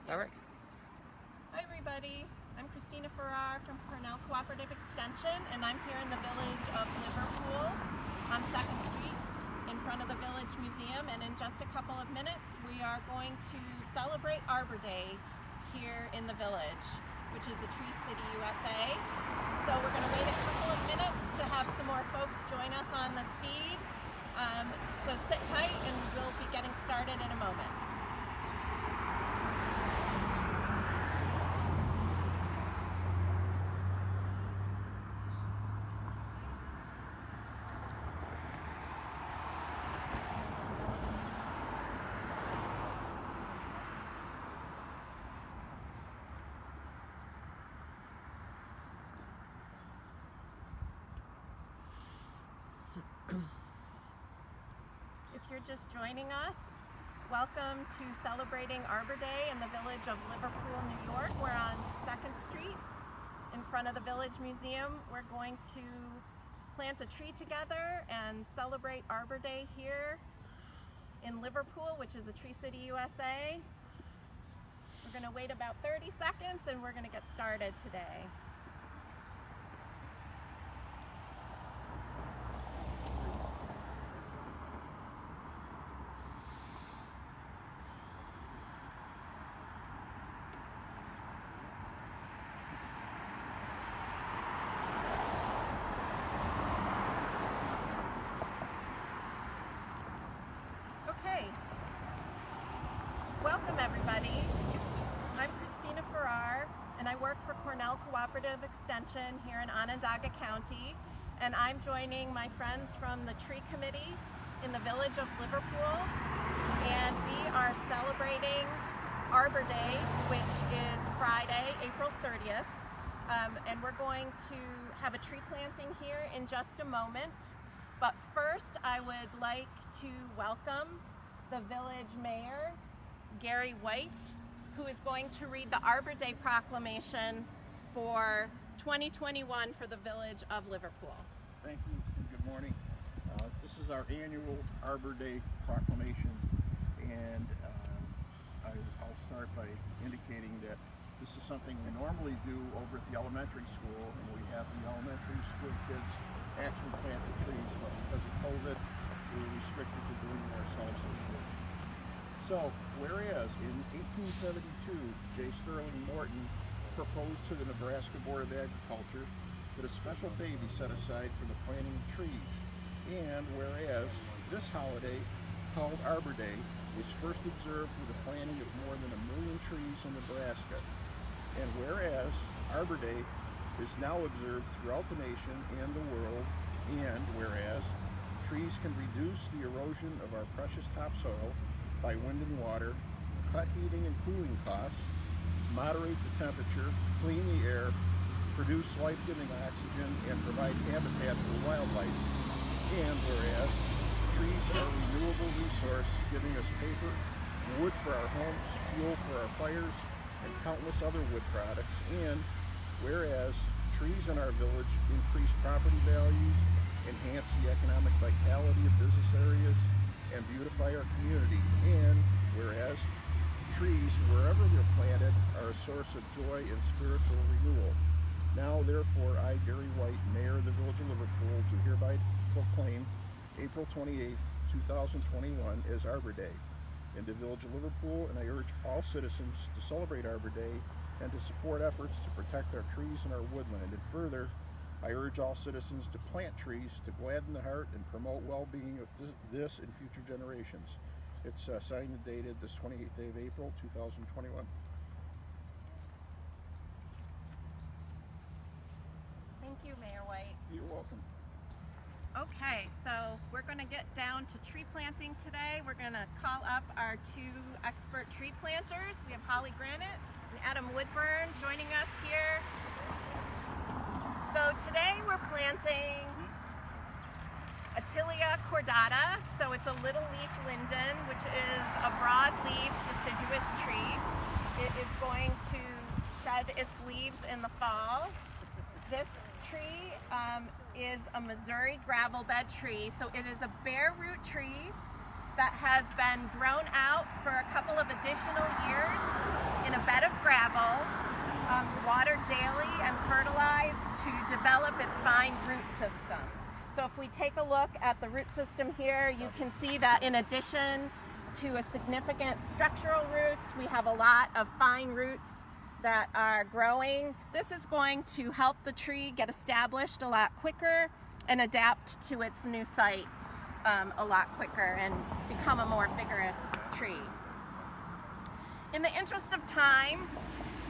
All right. Hi everybody, I'm Kristina Ferrare from Cornell Cooperative Extension, and I'm here in the Village of Liverpool on 2nd Street in front of the Village Museum, and in just a couple of minutes we are going to celebrate Arbor Day here in the village, which is a Tree City, USA. So we're going to wait a couple of minutes to have some more folks join us on this feed. So sit tight and we'll be getting started in a moment. If you're just joining us, welcome to celebrating Arbor Day in the Village of Liverpool, New York. We're on 2nd Street in front of the Village Museum. We're going to plant a tree together and celebrate Arbor Day here in Liverpool, which is a Tree City, USA. We're going to wait about 30 seconds and we're going to get started today. Welcome everybody. I'm Kristina Ferrare and I work for Cornell Cooperative Extension here in Onondaga County, and I'm joining my friends from the Tree Committee in the Village of Liverpool, and we are celebrating Arbor Day, which is Friday, April 30th, and we're going to have a tree planting here in just a moment. But first I would like to welcome the village mayor, Gary White, who is going to read the Arbor Day proclamation for 2021 for the Village of Liverpool. Thank you and good morning. This is our annual Arbor Day proclamation, and I'll start by indicating that this is something we normally do over at the elementary school, and we have the elementary school kids actually plant the trees, but because of COVID, we were restricted to doing it ourselves this year. So, whereas in 1872, J. Sterling Morton proposed to the Nebraska Board of Agriculture that a special day be set aside for the planting of trees, and whereas this holiday, called Arbor Day, was first observed with the planting of more than 1 million trees in Nebraska, and whereas Arbor Day is now observed throughout the nation and the world, and whereas trees can reduce the erosion of our precious topsoil by wind and water, cut heating and cooling costs, moderate the temperature, clean the air, produce life-giving oxygen, and provide habitat for wildlife. And whereas trees are a renewable resource, giving us paper, wood for our homes, fuel for our fires, and countless other wood products. And whereas trees in our village increase property values, enhance the economic vitality of business areas, and beautify our community, and whereas trees, wherever they're planted, are a source of joy and spiritual renewal. Now, therefore, I, Gary White, Mayor of the Village of Liverpool, do hereby proclaim April 28th, 2021 as Arbor Day in the Village of Liverpool, and I urge all citizens to celebrate Arbor Day and to support efforts to protect our trees and our woodland. And further, I urge all citizens to plant trees to gladden the heart and promote well-being of this and future generations. It's signed and dated this 28th day of April, 2021. Thank you, Mayor White. You're welcome. Okay, so we're going to get down to tree planting today. We're going to call up our two expert tree planters. We have Holly Granite and Adam Woodburn joining us here. So today we're planting Atilia cordata. So it's a little leaf linden, which is a broadleaf deciduous tree. It is going to shed its leaves in the fall. This tree is a Missouri gravel bed tree. So it is a bare root tree that has been grown out for a couple of additional years in a gravel, watered daily and fertilized to develop its fine root system. So if we take a look at the root system here, you can see that in addition to a significant structural roots, we have a lot of fine roots that are growing. This is going to help the tree get established a lot quicker and adapt to its new site a lot quicker and become a more vigorous tree. In the interest of time,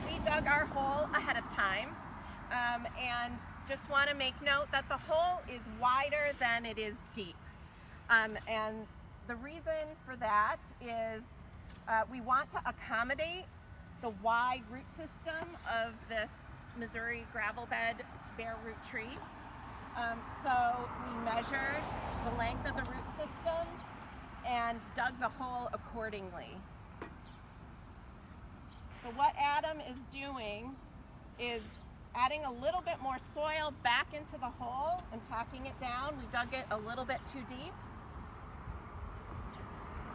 we dug our hole ahead of time and just want to make note that the hole is wider than it is deep. And the reason for that is we want to accommodate the wide root system of this Missouri gravel bed bare root tree. So we measured the length of the root system and dug the hole accordingly. So what Adam is doing is adding a little bit more soil back into the hole and packing it down. We dug it a little bit too deep.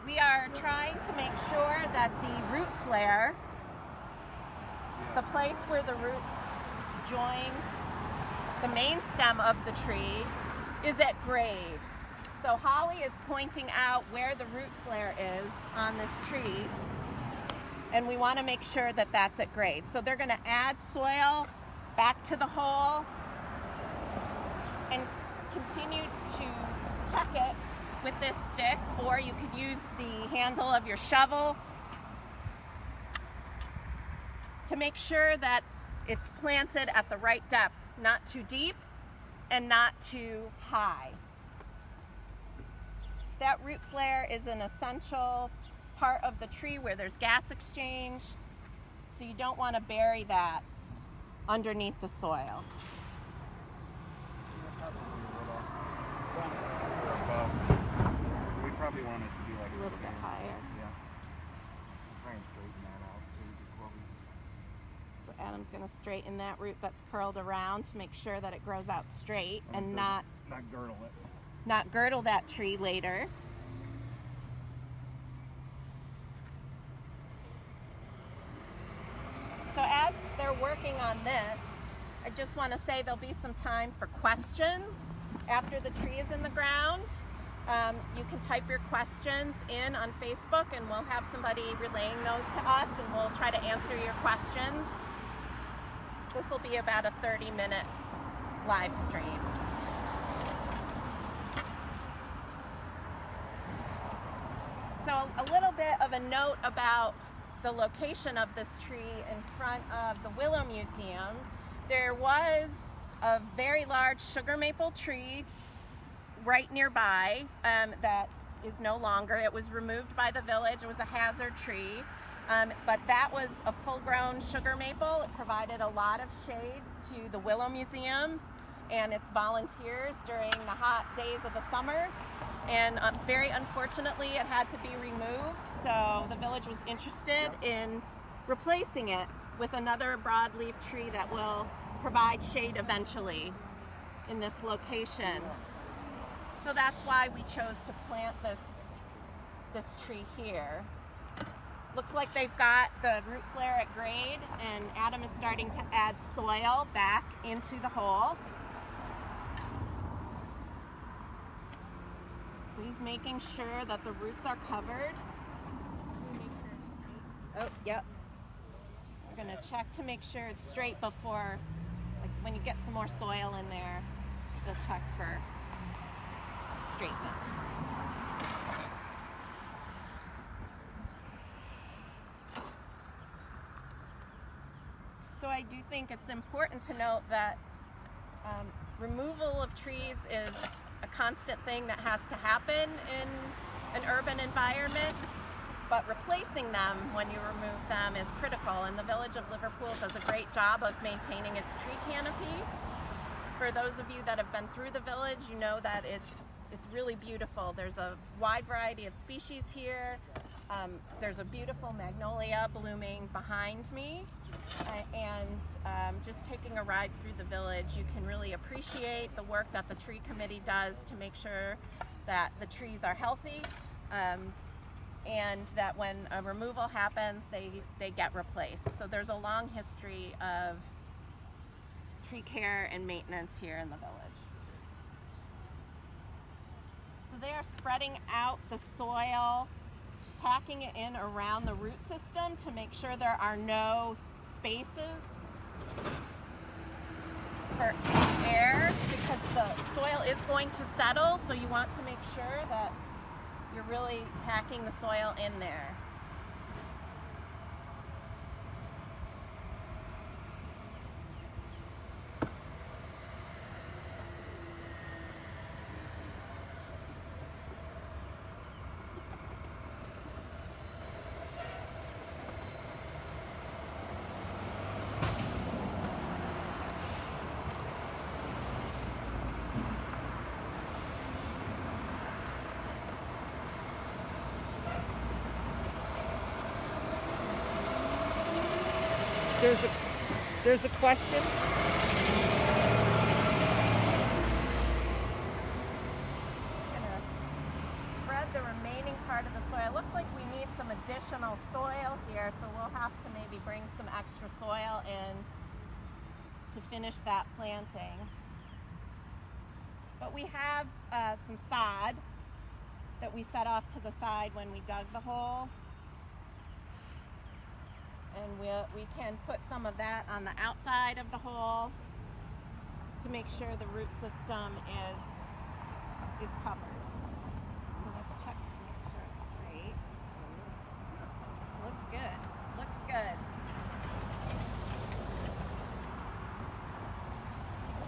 We are trying to make sure that the root flare, the place where the roots join the main stem of the tree, is at grade. So Holly is pointing out where the root flare is on this tree, and we want to make sure that that's at grade. So they're going to add soil back to the hole and continue to check it with this stick, or you could use the handle of your shovel to make sure that it's planted at the right depth, not too deep and not too high. That root flare is an essential part of the tree where there's gas exchange, so you don't want to bury that underneath the soil. We probably want it to be like A little bit higher. Yeah. Try and straighten that out too before we. So Adam's going to straighten that root that's curled around to make sure that it grows out straight and not girdle it. Not girdle that tree later. So as they're working on this, I just want to say there'll be some time for questions after the tree is in the ground. You can type your questions in on Facebook and we'll have somebody relaying those to us and we'll try to answer your questions. This will be about a 30-minute live stream. So a little bit of a note about the location of this tree in front of the Willow Museum. There was a very large sugar maple tree right nearby that is no longer. It was removed by the village. It was a hazard tree, but that was a full-grown sugar maple. It provided a lot of shade to the Willow Museum and its volunteers during the hot days of the summer. And very unfortunately, it had to be removed, so the village was interested in replacing it with another broadleaf tree that will provide shade eventually in this location. So that's why we chose to plant this tree here. Looks like they've got the root flare at grade, and Adam is starting to add soil back into the hole. He's making sure that the roots are covered. Oh, yep. We're going to check to make sure it's straight before, like when you get some more soil in there, you'll check for straightness. So I do think it's important to note that removal of trees is a constant thing that has to happen in an urban environment, but replacing them when you remove them is critical, and the Village of Liverpool does a great job of maintaining its tree canopy. For those of you that have been through the village, you know that it's really beautiful. There's a wide variety of species here. There's a beautiful magnolia blooming behind me, and just taking a ride through the village, you can really appreciate the work that the tree committee does to make sure that the trees are healthy. and that when a removal happens, they get replaced. So there's a long history of tree care and maintenance here in the village. So they are spreading out the soil, packing it in around the root system to make sure there are no spaces for air, because the soil is going to settle, so you want to make sure that you're really packing the soil in there. There's a question. Spread the remaining part of the soil. Looks like we need some additional soil here, so we'll have to maybe bring some extra soil in to finish that planting. But we have some sod that we set off to the side when we dug the hole. And we can put some of that on the outside of the hole to make sure the root system is covered. So let's check to make sure it's straight. Looks good. Looks good.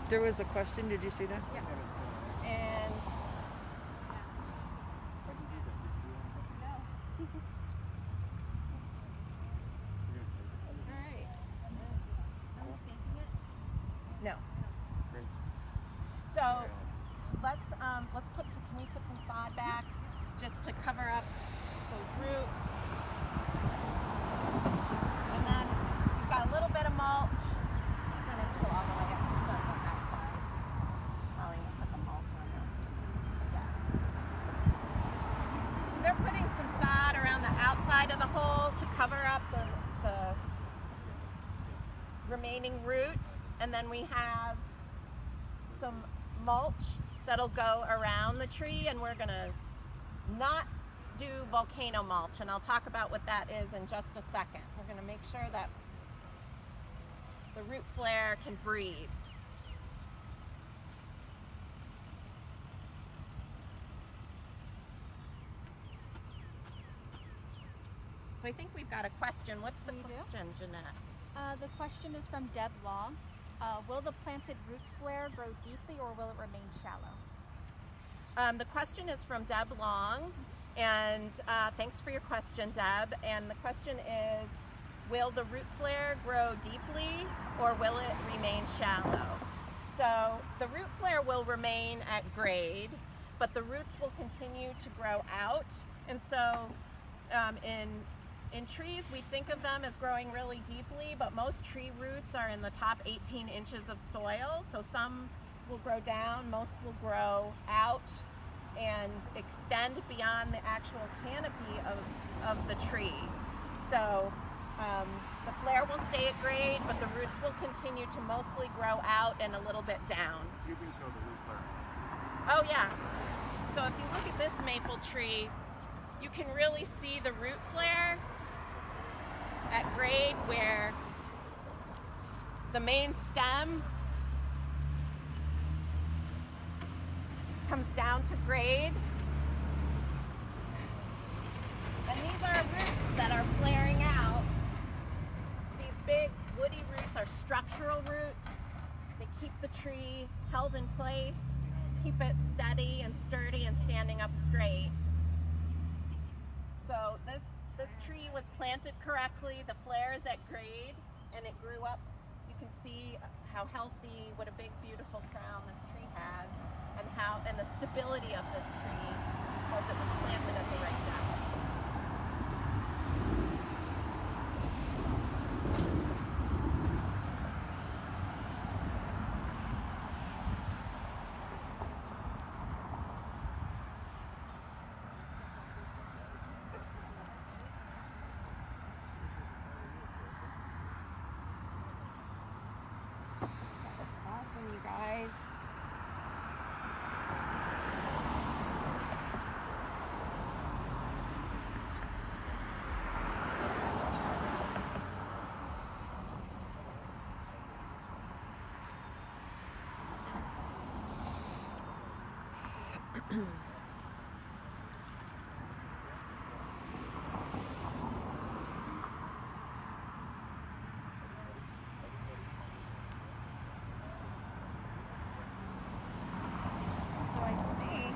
There was a question. Did you see that? Yeah. And no. So let's can we put some sod back just to cover up those roots? And then we've got a little bit of mulch. I'm gonna go all the way up to the on that side. Probably gonna put the mulch on there. Yeah. So they're putting some sod around the outside of the hole to cover up the remaining roots. And then we have some mulch that'll go around the tree, and we're gonna not do volcano mulch, and I'll talk about what that is in just a second. We're gonna make sure that the root flare can breathe. So I think we've got a question. What's the question, Jeanette? The question is from Deb Long. Will the planted root flare grow deeply or will it remain shallow? The question is from Deb Long, and thanks for your question, Deb. And the question is, will the root flare grow deeply or will it remain shallow? So the root flare will remain at grade, but the roots will continue to grow out. And so in trees, we think of them as growing really deeply, but most tree roots are in the top 18 inches of soil. So some will grow down, most will grow out and extend beyond the actual canopy of the tree. So the flare will stay at grade, but the roots will continue to mostly grow out and a little bit down. You can show the root flare. Oh yes. So if you look at this maple tree, you can really see the root flare at grade where the main stem comes down to grade. And these are roots that are flaring out. These big woody roots are structural roots. They keep the tree held in place, keep it steady and sturdy and standing up straight. So this tree was planted correctly, the flare is at grade, and it grew up. You can see how healthy, what a big beautiful crown this tree has, and the stability of this tree because it was planted at the right depth. So I think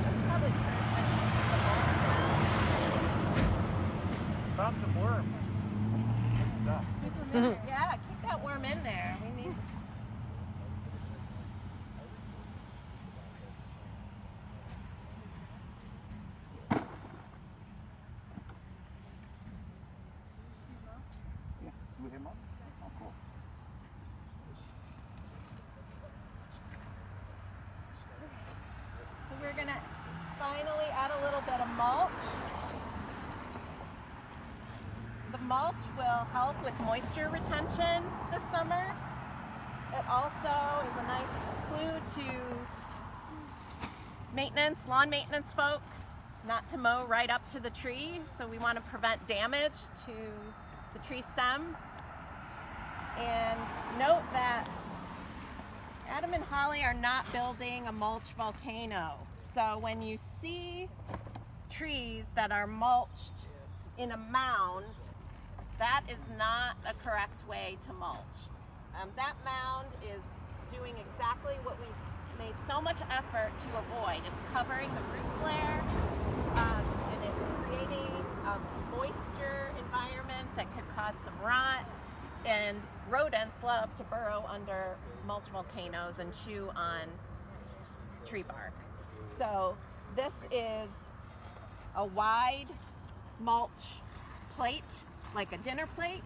it's probably Found some worm. Good stuff. yeah, keep that worm in there. We need. Yeah. Blew him up? Oh, cool. So we're gonna finally add a little bit of mulch. The mulch will help with moisture retention this summer. It also is a nice clue to maintenance, lawn maintenance folks, not to mow right up to the tree. So we want to prevent damage to the tree stem. And note that Adam and Holly are not building a mulch volcano. So when you see trees that are mulched in a mound, that is not a correct way to mulch. That mound is doing exactly what we've made so much effort to avoid. It's covering the root flare, and it's creating a moisture environment that could cause some rot. And rodents love to burrow under mulch volcanoes and chew on tree bark. So this is a wide mulch plate, like a dinner plate,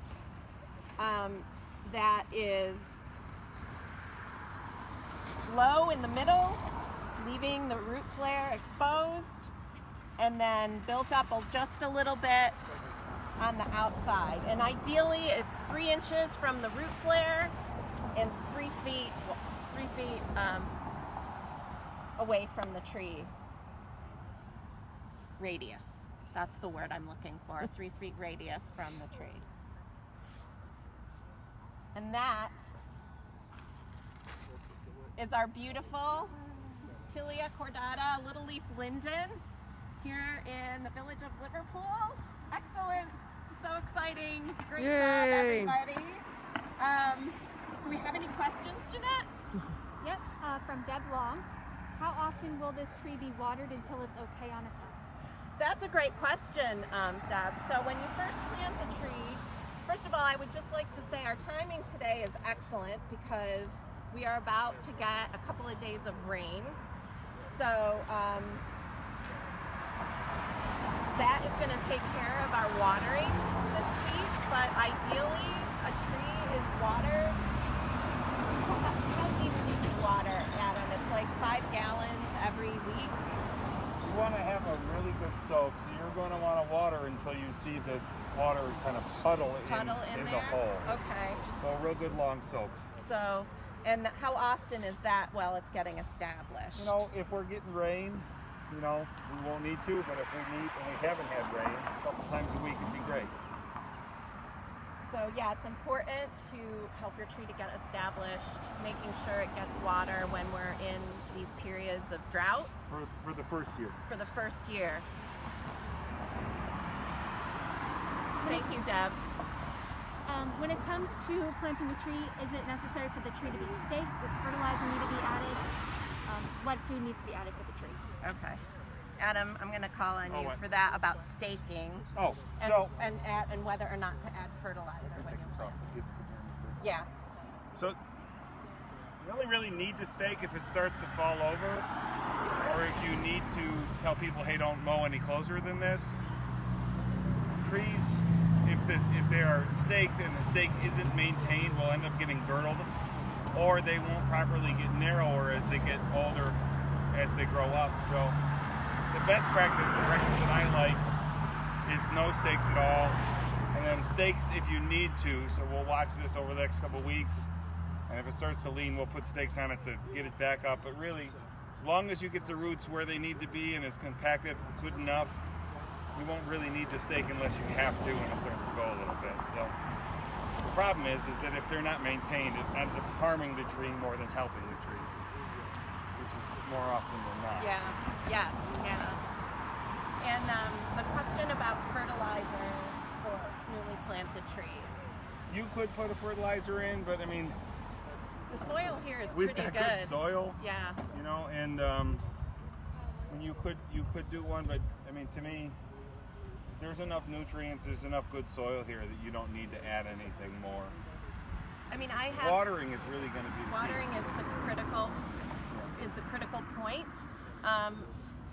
that is low in the middle, leaving the root flare exposed, and then built up just a little bit on the outside. And ideally it's 3 inches from the root flare and 3 feet away from the tree radius. That's the word I'm looking for, 3 feet radius from the tree. And that is our beautiful Tilia cordata little leaf linden here in the Village of Liverpool. Excellent, so exciting, great job Yay. everybody. Do we have any questions, Jeanette? Yep, from Deb Long. How often will this tree be watered until it's okay on its own? That's a great question, Deb. So when you first plant a tree, first of all, I would just like to say our timing today is excellent because we are about to get a couple of days of rain. So that is going to take care of our watering this week, but ideally a tree is watered. How deep do you water, Adam? It's like 5 gallons every week. You want to have a really good soak, so you're going to want to water until you see the water kind of puddle in the there? hole. Okay. So a real good long soak. So, and how often is that while it's getting established? You know, if we're getting rain, you know, we won't need to, but if we need and we haven't had rain, a couple times a week would be great. So yeah, it's important to help your tree to get established, making sure it gets water when we're in these periods of drought. For the first year. For the first year. Thank you, Deb. When it comes to planting the tree, is it necessary for the tree to be staked? Does fertilizer need to be added? What food needs to be added for the tree? Okay. Adam, I'm going to call on you what? for that about staking. Oh, And, so and whether or not to add fertilizer when you're planting. Yeah. So you only really need to stake if it starts to fall over, or if you need to tell people, hey, don't mow any closer than this. Trees, if they are staked and the stake isn't maintained, will end up getting girdled, or they won't properly get narrower as they get older, as they grow up. So the best practice, the practice that I like, is no stakes at all, and then stakes if you need to. So we'll watch this over the next couple weeks, and if it starts to lean, we'll put stakes on it to get it back up. But really, as long as you get the roots where they need to be and it's compacted good enough, you won't really need to stake unless you have to when it starts to go a little bit. So The problem is that if they're not maintained, it ends up harming the tree more than helping the tree, which is more often than not. Yeah, yes, yeah. And the question about fertilizer for newly planted trees. You could put a fertilizer in, but I mean, The soil here is we've pretty got good soil, Yeah. you know, and when you could do one, but I mean, to me, there's enough nutrients, there's enough good soil here that you don't need to add anything more. I mean, I have Watering is really going to be the key. watering is the critical point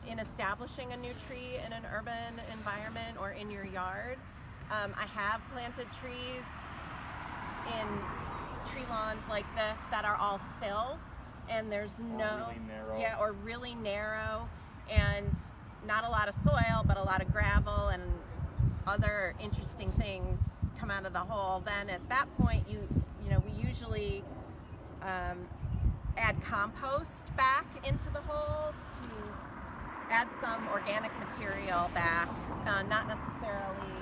in establishing a new tree in an urban environment or in your yard. I have planted trees in tree lawns like this that are all fill, and there's really narrow. or really narrow, and not a lot of soil, but a lot of gravel and other interesting things come out of the hole. Then at that point, we usually add compost back into the hole to add some organic material back, not necessarily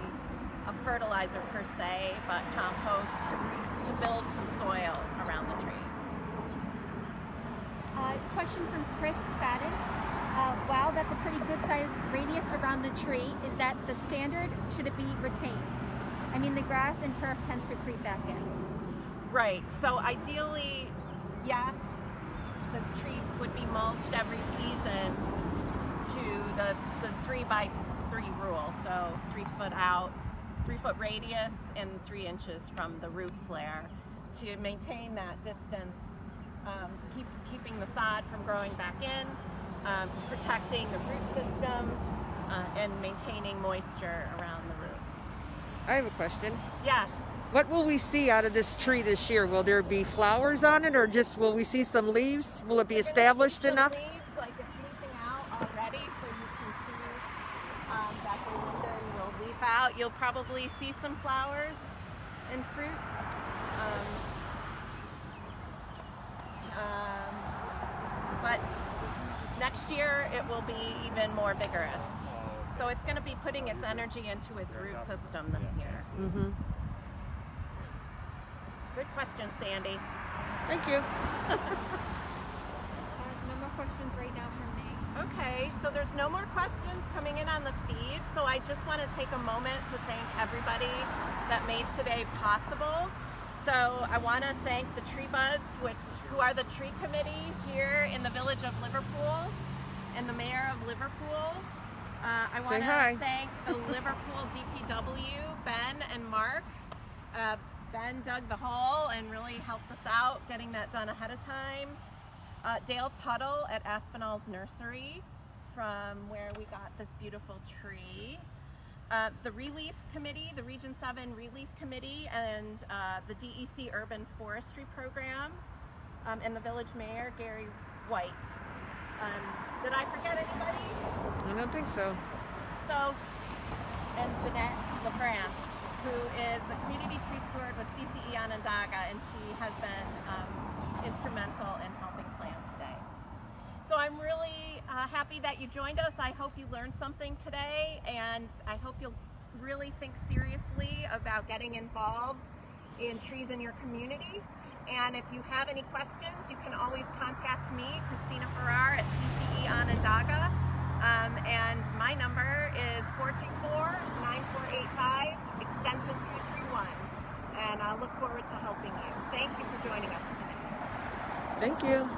a fertilizer per se, but compost to build some soil around the tree. Question from Chris Fadden. Wow, that's a pretty good sized radius around the tree. Is that the standard? Should it be retained? I mean, the grass and turf tends to creep back in. Right, so ideally, yes, this tree would be mulched every season to the 3x3 rule. So 3 foot out, 3 foot radius, and 3 inches from the root flare to maintain that distance, keeping the sod from growing back in, protecting the root system, and maintaining moisture around the roots. I have a question. Yes. What will we see out of this tree this year? Will there be flowers on it, or just will we see some leaves? Will it be established Some enough? leaves, like it's leafing out already, so you can see that the linden will leaf out. You'll probably see some flowers and fruit. But next year it will be even more vigorous. So it's going to be putting its energy into its root system this year. Mm-hmm. Good question, Sandy. Thank you. No more questions right now from me. Okay, so there's no more questions coming in on the feed, so I just want to take a moment to thank everybody that made today possible. So I want to thank the Tree Buds, who are the tree committee here in the Village of Liverpool, and the Mayor of Liverpool. I want to thank the Liverpool DPW, Ben and Mark. Ben dug the hole and really helped us out getting that done ahead of time. Dale Tuttle at Aspinall's Nursery, from where we got this beautiful tree. The ReLeaf Committee, the Region 7 ReLeaf Committee, and the DEC Urban Forestry Program, and the Village Mayor, Gary White. Did I forget anybody? I don't think so. So, and Jeanette LaFrance, who is the community tree steward with CCE Onondaga, and she has been instrumental in helping plan today. So I'm really happy that you joined us. I hope you learned something today, and I hope you'll really think seriously about getting involved in trees in your community. And if you have any questions, you can always contact me, Kristina Ferrare at CCE Onondaga. And my number is 424-9485, extension 231. And I look forward to helping you. Thank you for joining us today. Thank you.